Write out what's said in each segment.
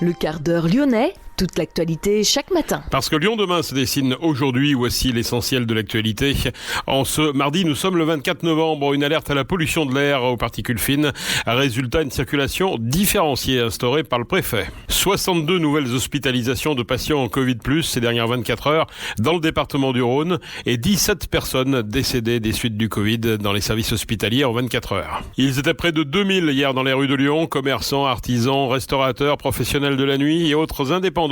Le quart d'heure lyonnais, toute l'actualité chaque matin. Parce que Lyon demain se dessine aujourd'hui, voici l'essentiel de l'actualité. En ce mardi, nous sommes le 24 novembre, une alerte à la pollution de l'air aux particules fines. Résultat, une circulation différenciée instaurée par le préfet. 62 nouvelles hospitalisations de patients en Covid+, ces dernières 24 heures dans le département du Rhône et 17 personnes décédées des suites du Covid dans les services hospitaliers en 24 heures. Ils étaient près de 2000 hier dans les rues de Lyon, commerçants, artisans, restaurateurs, professionnels de la nuit et autres indépendants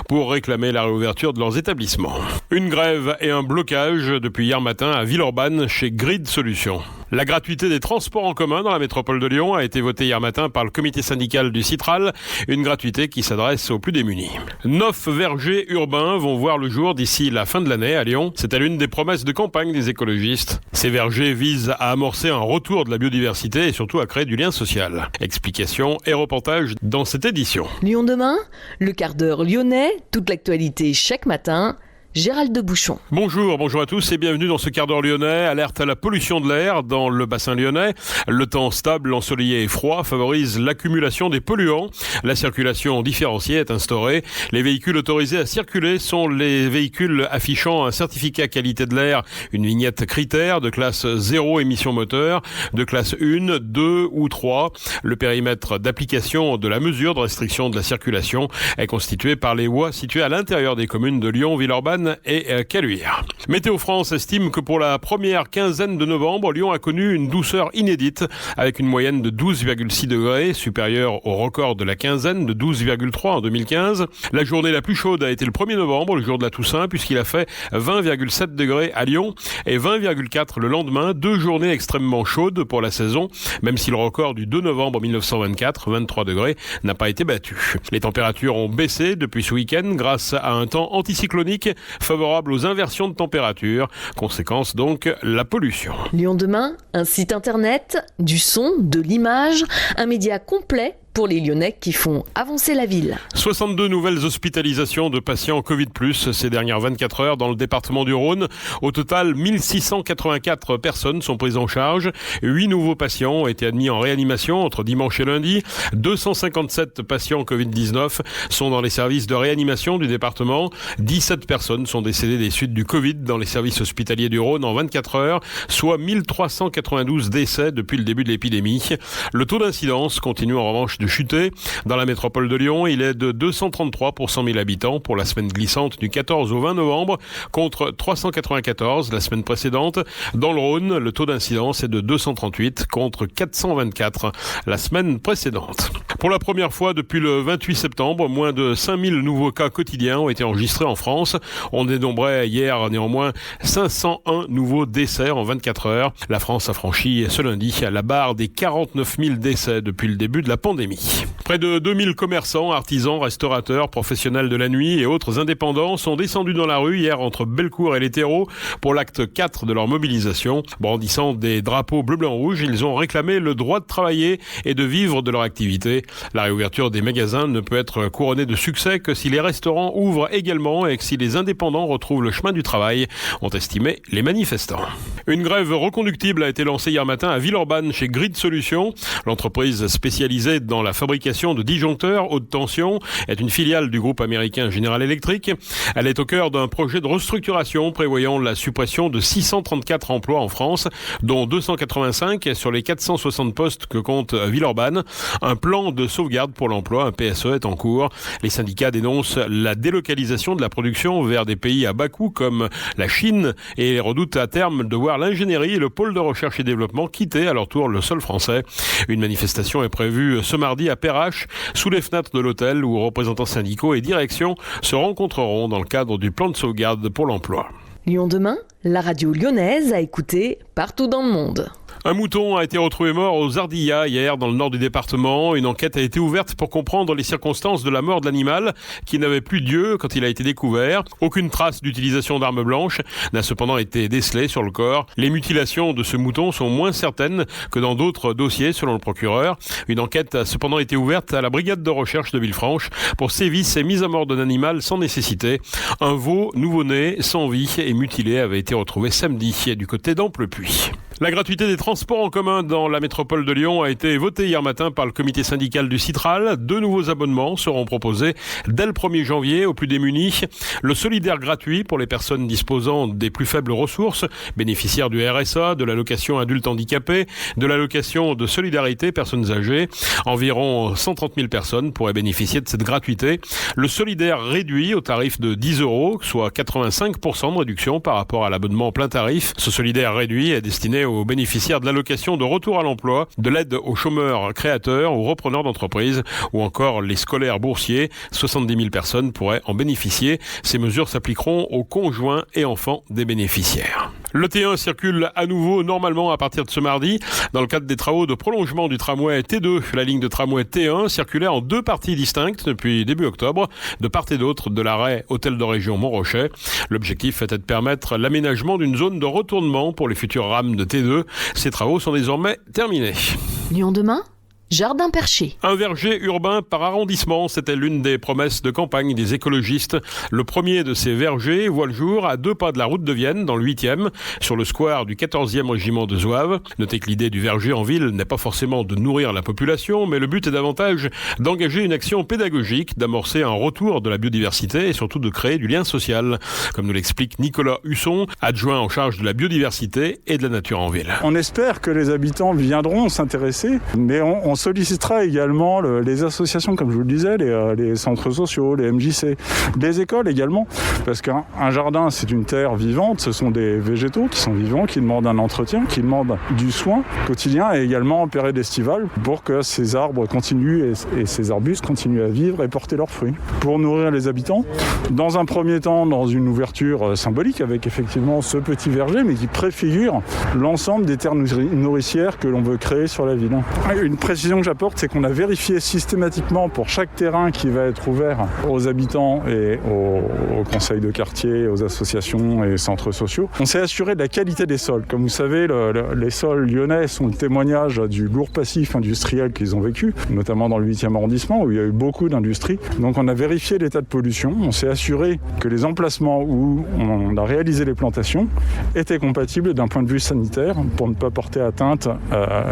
pour réclamer la réouverture de leurs établissements. Une grève et un blocage depuis hier matin à Villeurbanne chez Grid Solutions. La gratuité des transports en commun dans la métropole de Lyon a été votée hier matin par le comité syndical du Citral, une gratuité qui s'adresse aux plus démunis. 9 vergers urbains vont voir le jour d'ici la fin de l'année à Lyon. C'était l'une des promesses de campagne des écologistes. Ces vergers visent à amorcer un retour de la biodiversité et surtout à créer du lien social. Explications et reportages dans cette édition. Lyon demain, le quart d'heure lyonnais, toute l'actualité chaque matin. Gérald de Bouchon. Bonjour à tous et bienvenue dans ce quart d'heure lyonnais. Alerte à la pollution de l'air dans le bassin lyonnais. Le temps stable, ensoleillé et froid favorise l'accumulation des polluants. La circulation différenciée est instaurée. Les véhicules autorisés à circuler sont les véhicules affichant un certificat qualité de l'air, une vignette critère de classe 0 émission moteur, de classe 1, 2 ou 3. Le périmètre d'application de la mesure de restriction de la circulation est constitué par les voies situées à l'intérieur des communes de Lyon, Villeurbanne et Caluire. Météo France estime que pour la première quinzaine de novembre, Lyon a connu une douceur inédite avec une moyenne de 12,6 degrés, supérieure au record de la quinzaine de 12,3 en 2015. La journée la plus chaude a été le 1er novembre, le jour de la Toussaint, puisqu'il a fait 20,7 degrés à Lyon et 20,4 le lendemain. 2 journées extrêmement chaudes pour la saison, même si le record du 2 novembre 1924, 23 degrés, n'a pas été battu. Les températures ont baissé depuis ce week-end grâce à un temps anticyclonique favorable aux inversions de température. Conséquence donc, la pollution. Lyon demain, un site internet, du son, de l'image, un média complet pour les Lyonnais qui font avancer la ville. 62 nouvelles hospitalisations de patients Covid+, ces dernières 24 heures dans le département du Rhône. Au total, 1684 personnes sont prises en charge. 8 nouveaux patients ont été admis en réanimation entre dimanche et lundi. 257 patients Covid-19 sont dans les services de réanimation du département. 17 personnes sont décédées des suites du Covid dans les services hospitaliers du Rhône en 24 heures, soit 1392 décès depuis le début de l'épidémie. Le taux d'incidence continue en revanche de chuter. Dans la métropole de Lyon, il est de 233 pour 100 000 habitants pour la semaine glissante du 14 au 20 novembre contre 394 la semaine précédente. Dans le Rhône, le taux d'incidence est de 238 contre 424 la semaine précédente. Pour la première fois depuis le 28 septembre, moins de 5000 nouveaux cas quotidiens ont été enregistrés en France. On dénombrait hier néanmoins 501 nouveaux décès en 24 heures. La France a franchi ce lundi la barre des 49 000 décès depuis le début de la pandémie. Près de 2000 commerçants, artisans, restaurateurs, professionnels de la nuit et autres indépendants sont descendus dans la rue hier entre Bellecour et les Terreaux pour l'acte 4 de leur mobilisation. Brandissant des drapeaux bleu-blanc-rouge, ils ont réclamé le droit de travailler et de vivre de leur activité. La réouverture des magasins ne peut être couronnée de succès que si les restaurants ouvrent également et que si les indépendants retrouvent le chemin du travail, ont estimé les manifestants. Une grève reconductible a été lancée hier matin à Villeurbanne chez Grid Solutions. L'entreprise spécialisée dans la fabrication de disjoncteurs haute tension est une filiale du groupe américain General Electric. Elle est au cœur d'un projet de restructuration prévoyant la suppression de 634 emplois en France, dont 285 sur les 460 postes que compte Villeurbanne. Un plan de sauvegarde pour l'emploi, un PSE, est en cours. Les syndicats dénoncent la délocalisation de la production vers des pays à bas coût comme la Chine et redoutent à terme de voir l'ingénierie et le pôle de recherche et développement quitter à leur tour le sol français. Une manifestation est prévue ce mardi à Perrache, sous les fenêtres de l'hôtel où représentants syndicaux et direction se rencontreront dans le cadre du plan de sauvegarde pour l'emploi. Lyon demain, la radio lyonnaise à écouter partout dans le monde. Un mouton a été retrouvé mort aux Ardillas hier dans le nord du département. Une enquête a été ouverte pour comprendre les circonstances de la mort de l'animal qui n'avait plus d'yeux quand il a été découvert. Aucune trace d'utilisation d'armes blanches n'a cependant été décelée sur le corps. Les mutilations de ce mouton sont moins certaines que dans d'autres dossiers selon le procureur. Une enquête a cependant été ouverte à la brigade de recherche de Villefranche pour sévices et mise à mort d'un animal sans nécessité. Un veau nouveau-né sans vie et mutilé avait été retrouvé samedi du côté d'Amplepuis. La gratuité des transports en commun dans la métropole de Lyon a été votée hier matin par le comité syndical du Citral. 2 nouveaux abonnements seront proposés dès le 1er janvier aux plus démunis. Le solidaire gratuit pour les personnes disposant des plus faibles ressources, bénéficiaires du RSA, de l'allocation adulte handicapé, de l'allocation de solidarité personnes âgées. Environ 130 000 personnes pourraient bénéficier de cette gratuité. Le solidaire réduit au tarif de 10 €, soit 85% de réduction par rapport à l'abonnement plein tarif. Ce solidaire réduit est destiné aux bénéficiaires de l'allocation de retour à l'emploi, de l'aide aux chômeurs créateurs, aux repreneurs d'entreprises ou encore les scolaires boursiers. 70 000 personnes pourraient en bénéficier. Ces mesures s'appliqueront aux conjoints et enfants des bénéficiaires. Le T1 circule à nouveau normalement à partir de ce mardi. Dans le cadre des travaux de prolongement du tramway T2, la ligne de tramway T1 circulait en 2 parties distinctes depuis début octobre, de part et d'autre de l'arrêt Hôtel de Région Montrochet. L'objectif était de permettre l'aménagement d'une zone de retournement pour les futures rames de T2. Ces travaux sont désormais terminés. Lyon demain ? Jardin perché. Un verger urbain par arrondissement, c'était l'une des promesses de campagne des écologistes. Le premier de ces vergers voit le jour à 2 pas de la route de Vienne, dans le 8e, sur le square du 14e régiment de Zouaves. Notez que l'idée du verger en ville n'est pas forcément de nourrir la population, mais le but est davantage d'engager une action pédagogique, d'amorcer un retour de la biodiversité et surtout de créer du lien social. Comme nous l'explique Nicolas Husson, adjoint en charge de la biodiversité et de la nature en ville. On espère que les habitants viendront s'intéresser, mais on sollicitera également les associations, comme je vous le disais, les centres sociaux, les MJC, les écoles également, parce qu'un jardin, c'est une terre vivante, ce sont des végétaux qui sont vivants, qui demandent un entretien, qui demandent du soin quotidien et également en période estivale pour que ces arbres continuent et ces arbustes continuent à vivre et porter leurs fruits. Pour nourrir les habitants, dans un premier temps, dans une ouverture symbolique avec effectivement ce petit verger, mais qui préfigure l'ensemble des terres nourricières que l'on veut créer sur la ville. Une précision que j'apporte, c'est qu'on a vérifié systématiquement pour chaque terrain qui va être ouvert aux habitants et aux conseils de quartier, aux associations et centres sociaux. On s'est assuré de la qualité des sols. Comme vous savez, les sols lyonnais sont le témoignage du lourd passif industriel qu'ils ont vécu, notamment dans le 8e arrondissement où il y a eu beaucoup d'industries. Donc on a vérifié l'état de pollution, on s'est assuré que les emplacements où on a réalisé les plantations étaient compatibles d'un point de vue sanitaire pour ne pas porter atteinte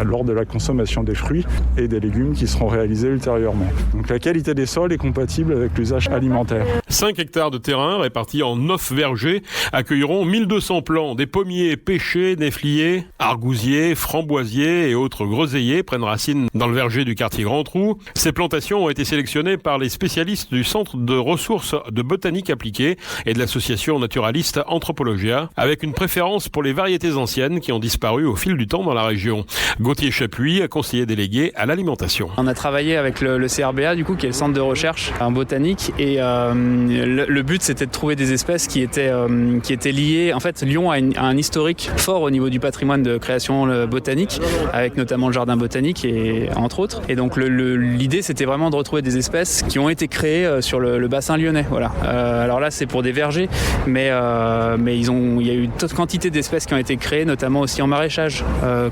lors de la consommation des fruits et des légumes qui seront réalisés ultérieurement. Donc la qualité des sols est compatible avec l'usage alimentaire. 5 hectares de terrain répartis en 9 vergers accueilleront 1200 plants. Des pommiers, pêchers, néfliers, argousiers, framboisiers et autres groseilliers prennent racine dans le verger du quartier Grand Trou. Ces plantations ont été sélectionnées par les spécialistes du Centre de ressources de botanique appliquée et de l'association naturaliste Anthropologia, avec une préférence pour les variétés anciennes qui ont disparu au fil du temps dans la région. Gauthier Chapuis, conseiller délégué à l'alimentation. On a travaillé avec le CRBA, du coup, qui est le centre de recherche en botanique, et le but c'était de trouver des espèces qui étaient liées. En fait, Lyon a un historique fort au niveau du patrimoine de création botanique, avec notamment le jardin botanique et entre autres. Et donc l'idée c'était vraiment de retrouver des espèces qui ont été créées sur le bassin lyonnais. Voilà. Alors là c'est pour des vergers, mais il y a eu toute quantité d'espèces qui ont été créées, notamment aussi en maraîchage,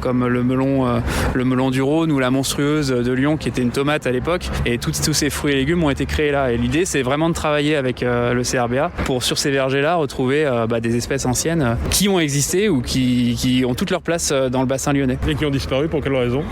comme le melon du Rhône ou la monstrueuse de Lyon qui était une tomate à l'époque, et tous ces fruits et légumes ont été créés là. Et l'idée c'est vraiment de travailler avec le CRBA pour sur ces vergers là retrouver des espèces anciennes qui ont existé ou qui ont toute leur place dans le bassin lyonnais. Et qui ont disparu pour quelle raison ?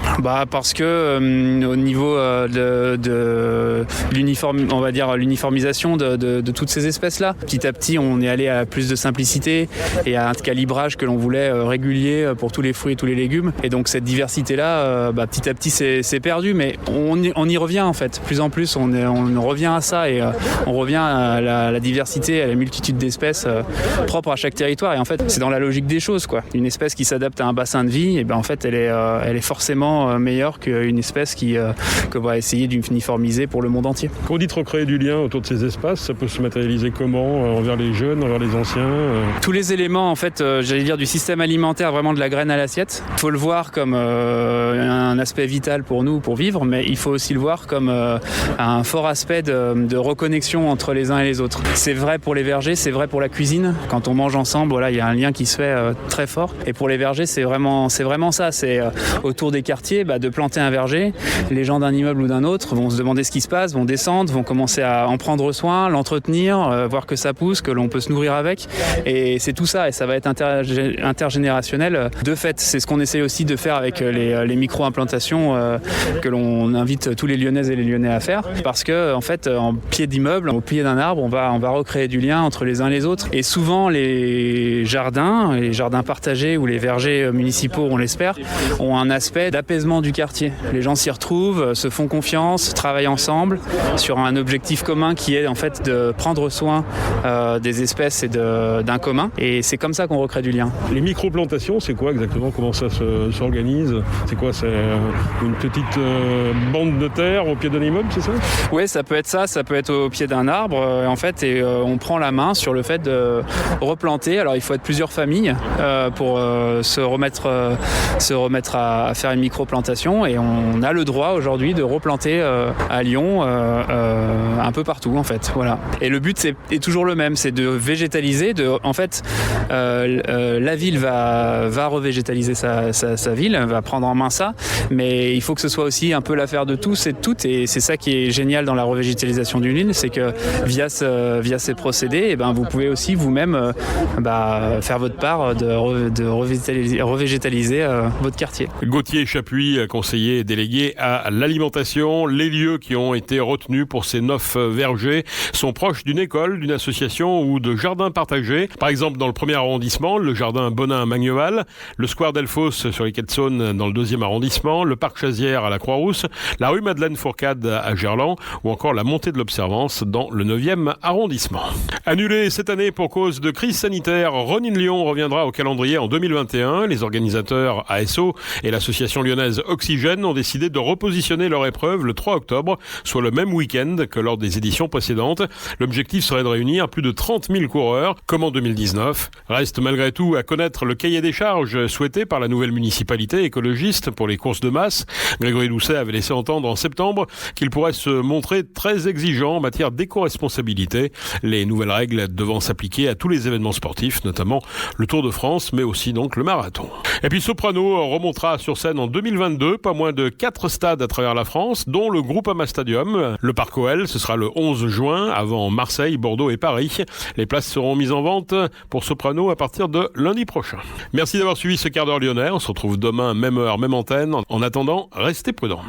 Parce que au niveau de l'uniformisation de toutes ces espèces là, petit à petit on est allé à plus de simplicité et à un calibrage que l'on voulait régulier pour tous les fruits et tous les légumes, et donc cette diversité là petit à petit c'est perdu, mais on y revient en fait. Plus en plus on revient à ça, et on revient à la diversité, à la multitude d'espèces propres à chaque territoire, et en fait c'est dans la logique des choses quoi. Une espèce qui s'adapte à un bassin de vie, et en fait elle est forcément meilleure qu'une espèce que va essayer d'uniformiser pour le monde entier. Quand vous dites recréer du lien autour de ces espaces, ça peut se matérialiser comment ? Envers les jeunes, envers les anciens Tous les éléments en fait, j'allais dire du système alimentaire, vraiment de la graine à l'assiette. Il faut le voir comme un aspect vital vital pour nous pour vivre, mais il faut aussi le voir comme un fort aspect de reconnexion entre les uns et les autres. C'est vrai pour les vergers, c'est vrai pour la cuisine. Quand on mange ensemble, voilà, il y a un lien qui se fait très fort. Et pour les vergers, c'est vraiment ça. C'est autour des quartiers, de planter un verger. Les gens d'un immeuble ou d'un autre vont se demander ce qui se passe, vont descendre, vont commencer à en prendre soin, l'entretenir, voir que ça pousse, que l'on peut se nourrir avec. Et c'est tout ça, et ça va être intergénérationnel. De fait, c'est ce qu'on essaie aussi de faire avec les micro-implantations que l'on invite tous les Lyonnaises et les Lyonnais à faire. Parce que, en fait, en pied d'immeuble, au pied d'un arbre, on va recréer du lien entre les uns et les autres. Et souvent, les jardins partagés ou les vergers municipaux, on l'espère, ont un aspect d'apaisement du quartier. Les gens s'y retrouvent, se font confiance, travaillent ensemble sur un objectif commun qui est en fait de prendre soin des espèces et d'un commun. Et c'est comme ça qu'on recrée du lien. Les micro-plantations, c'est quoi exactement? Comment ça s'organise? C'est quoi? C'est une petite bande de terre au pied d'un immeuble, c'est ça? Oui, ça peut être ça. Ça peut être au pied d'un arbre. En fait, on prend la main sur le fait de replanter. Alors, il faut être plusieurs familles pour se remettre à faire une micro-plantation. Et on a le droit aujourd'hui de replanter à Lyon un peu partout, en fait. Voilà. Et le but est toujours le même, c'est de végétaliser. En fait, la ville va revégétaliser sa ville, va prendre en main ça, mais il faut que ce soit aussi un peu l'affaire de tous et de toutes. Et c'est ça qui est génial dans la revégétalisation d'une ville, c'est que via ces procédés, vous pouvez aussi vous-même faire votre part de revégétaliser votre quartier. Gauthier Chapuis, conseiller délégué à l'alimentation. Les lieux qui ont été retenus pour ces 9 vergers sont proches d'une école, d'une association ou de jardins partagés. Par exemple, dans le 1er arrondissement, le jardin Bonin-Magneval, le square Delphos sur les quais de Saône dans le 2e arrondissement, le parc Chazière à la Croix-Rousse, la rue Madeleine-Fourcade à Gerland ou encore la montée de l'Observance dans le 9e arrondissement. Annulé cette année pour cause de crise sanitaire, Running Lyon reviendra au calendrier en 2021. Les organisateurs ASO et l'association lyonnaise Oxygène ont décidé de repositionner leur épreuve le 3 octobre, soit le même week-end que lors des éditions précédentes. L'objectif serait de réunir plus de 30 000 coureurs, comme en 2019. Reste malgré tout à connaître le cahier des charges souhaité par la nouvelle municipalité écologiste pour les courses de masse. Grégory Doucet avait laissé entendre en septembre qu'il pourrait se montrer très exigeant en matière d'éco-responsabilité. Les nouvelles règles devant s'appliquer à tous les événements sportifs, notamment le Tour de France, mais aussi donc le marathon. Et puis Soprano remontera sur scène en 2022, pas moins de 4 stades à travers la France, dont le Groupama Stadium. Le Parc OL, ce sera le 11 juin, avant Marseille, Bordeaux et Paris. Les places seront mises en vente pour Soprano à partir de lundi prochain. Merci d'avoir suivi ce quart d'heure lyonnais. On se retrouve demain, même heure, même antenne. En attendant, restez prudents.